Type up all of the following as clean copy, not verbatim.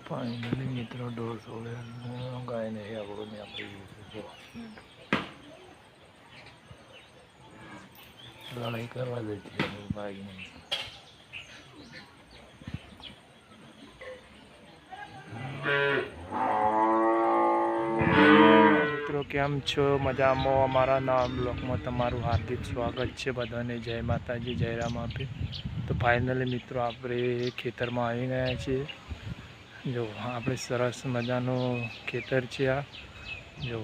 Finally मित्रों door सोले गाय नहीं आपको नहीं आपको लड़ाई करवा देती है भाई नहीं। मित्रों केम छो मजा में अमरा नवा ब्लॉक में तमारू हार्दिक स्वागत है। बधाने जय माताजी जय राम आपे। तो फाइनली मित्रों आप खेतर में आई गया छे। जो आप सरस मजानो खेतर है आ जो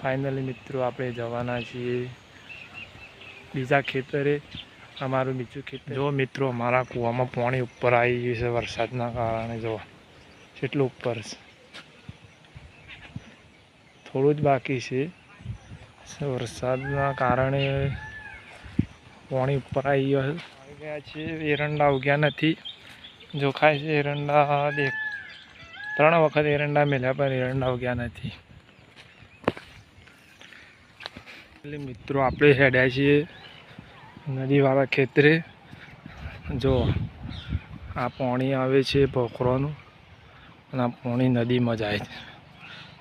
फाइनली मित्रों आप जवाना छे बीजा खेतरे। अमरु बीजू खेतर जो मित्रों अमरा कुआ में पानी ऊपर आई गयु है वरसादना कारणे। जो કેટલું ऊपर थोड़ू ज बाकी है वरसादना कारणे पानी ऊपर आई गया है। एरंडा उग्या नहीं जो खाय से एरंडा देख 3 वखत एरंडा मेल्या पर एरंडा उग्या नहीं। मित्रों आप हेड्या छे नदी वाला खेतरे। जो आ पानी आवे छे पोखरोनु અને આ પાણી નદીમાં જાય છે।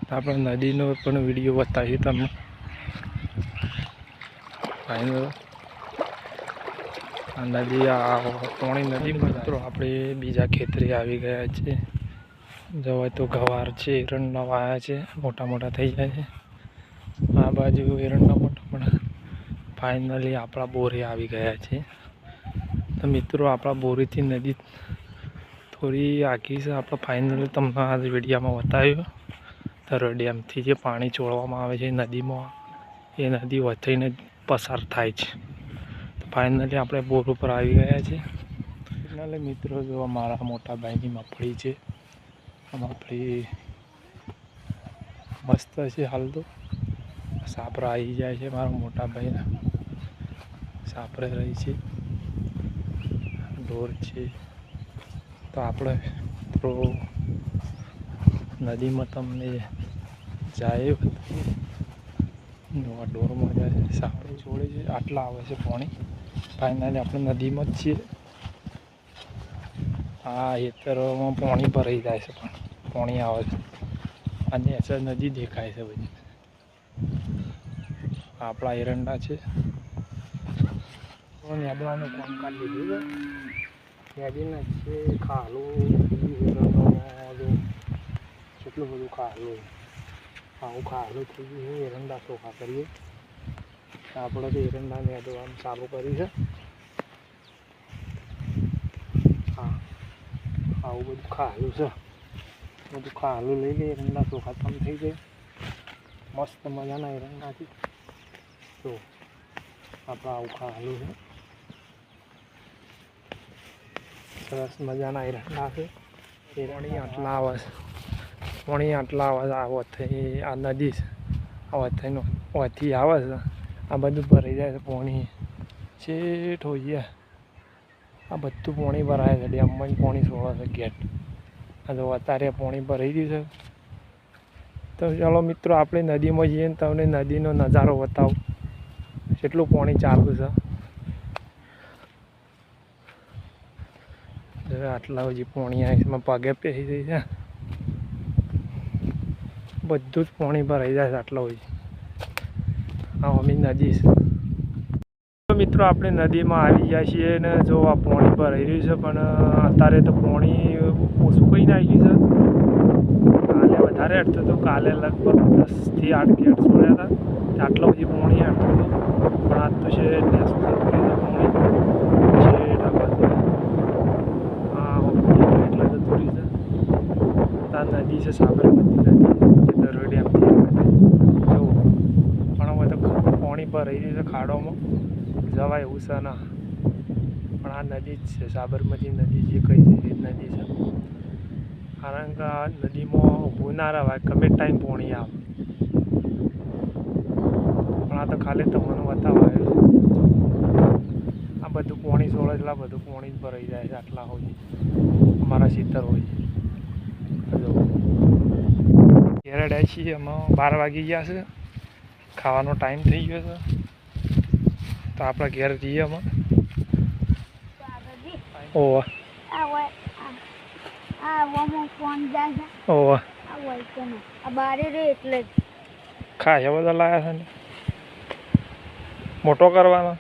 તો આપણે નદીનો પણ વિડીયો બતાવીએ તમને। આ નદી આ પાણી નદીમાં મિત્રો આપણે બીજા ખેતરે આવી ગયા છે। જવાય તો ગવાર છે એરંડા વાયા છે મોટા મોટા થઈ જાય છે। આ બાજુ એરંડા મોટા મોટા फाइनली अपना बोरे आ गया है। तो मित्रों अपना बोरी थी नदी थोड़ी आगी से आप फाइनली तमने आज वीडियो में बताया। तो डेम थी जो पानी छोड़वा नदी में ये नदी वही ने पसार थाय छे। तो फाइनली अपने बोर पर आ गया है। फाइनली मित्रों जो अमरा मोटा भाई की मगफड़ी है मगफड़ी मस्त है। हाल तो सापरा आई जाए मारा मोटा भाई सापरे रही है ढोर है। तो आप तो नदी में तमने जाए ढोर में जाए सापरे छोड़े आटला आवे पानी। फाइनली आप नदी में छे हाँ हेतर में पानी भराई जाए पानी आवे अने ऐसा नदी देखाय है बधी। आपड़ा एरंडा है नेदवानुं काम काढी लीधुं नेदीने छे खालू કેટલું બધું ખાલું આવું ખાલું થઈ ગયું છે। એરંડા ચોખા કરીએ આપણે તો એરંડા નેદવાનું ચાલુ કર્યું છે। હા આવું બધું ખાલું છે બધું ખાલું લઈ લઈએ એરંડા ચોખા કામ થઈ જાય મસ્ત મજાના એરંડા છે। તો આપણે આવું ખાલું છે સરસ મજાના એરંડા છે। પાણી આટલા આવે पानी आटला आ नदी वही आवे आ बधु भराई जाए पानी छेठ हो गया आ बधु पानी भराए है डेम में पानी छोड़े है गेट आ जो अत्यारे पानी भराई गयु है। तो चलो मित्रों आप नदी में जाइए तमने नदी नो नजारो बताओ केटलुं पानी चालू है। आटला हजी पानी इसमें पगे पेही गई है बधु ज पानी भराई जाए आटला हजी हाँ अमी नदी है। तो मित्रों अपने नदी में आई जाए छे ने जो आ पानी भराई रह्यु छे पण अत्यारे तो पानी सुकाई नाख्युं छे। काले वधारे हटतुं तो काले लगभग 10 થી 8 गेट छोड्या था आटला हजी पानी हटतुं तो पण आज तो छे पानी छेठ आ बाजू हाँ એટલે જતું રહ્યું છે। આ નદી છે સાબરમતી नदी डेम थी जो पण हवे तो पानी भराई गयुं छे खाड़ो में जवाय एवुं छे ना पण आ नदी ज छे साबरमती नदी जे कही छे नदी छे। कारण के आ नदी में ऊभुं ना रवाय गमे टाइम पानी आवे पण आ तो खाली तमने बताववा आव्युं छे। आ बधुं पानी छोड़े એટલે बधुं पानी भराई जाए आटला होई अमारा खेतर होई जो घेरे छे अमे 12 वागी गया है खावानो टाइम थी गयो है। तो आप घेर जीए अमे ओ આ ઓમો ફોન જાય છે ઓહો આ હોય કે ના આ બારે રે એટલે જ ખાયા બધા લાયા છે ને મોટો કરવાનો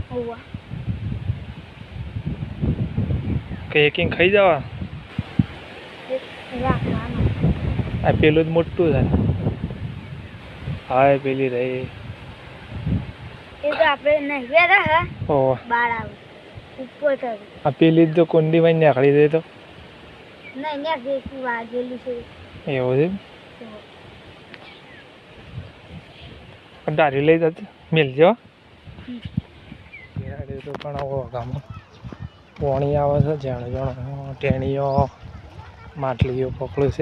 હોવા કે એකිંગ ખાઈ જવા રાખવાનો આ પેલું જ મોટું છે હા એ પેલી રહી એ તો આપણે નહીં વેરા હે ઓહો બાર આવે ઉપર ચડે આ પેલી જ તો કુંડીમાં જ નાખડી દે તો નહીં ને જેટલી વાગેલી છે એવું છે દારી લઈ જતી મિલજો તો પણ આવો ગામમાં પોણી આવે છે જાણે જાણે ટેણીઓ માટલીઓ પકડ્યું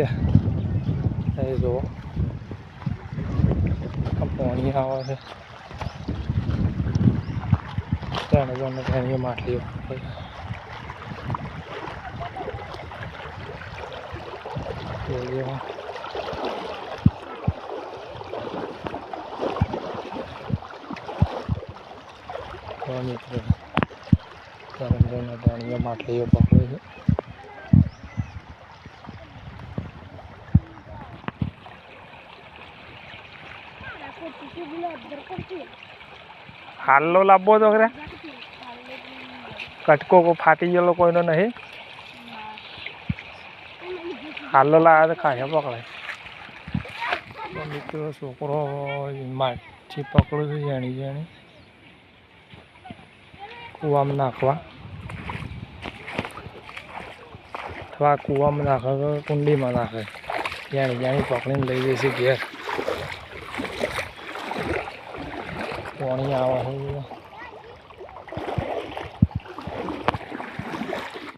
છે એ જુઓ પોણી આવે છે જાણે જાણે ટેણીઓ માટલીઓ પકડે મિત્રો ટેણીઓ માટલીઓ પકડે છે હાલો લાવવો તો ખરા કટકો કોઈ ફાટી ગયેલો કોઈનો નહીં હાલો લાવે તો ખાયા પકડાય મિત્રો છોકરો માછી પકડું છું જાણી જાણી કૂવામાં નાખવા અથવા કૂવામાં નાખે તો કુંડીમાં નાખે જાણી જાણી પકડીને લઈ જઈશું ઘેર પાણી આવે છે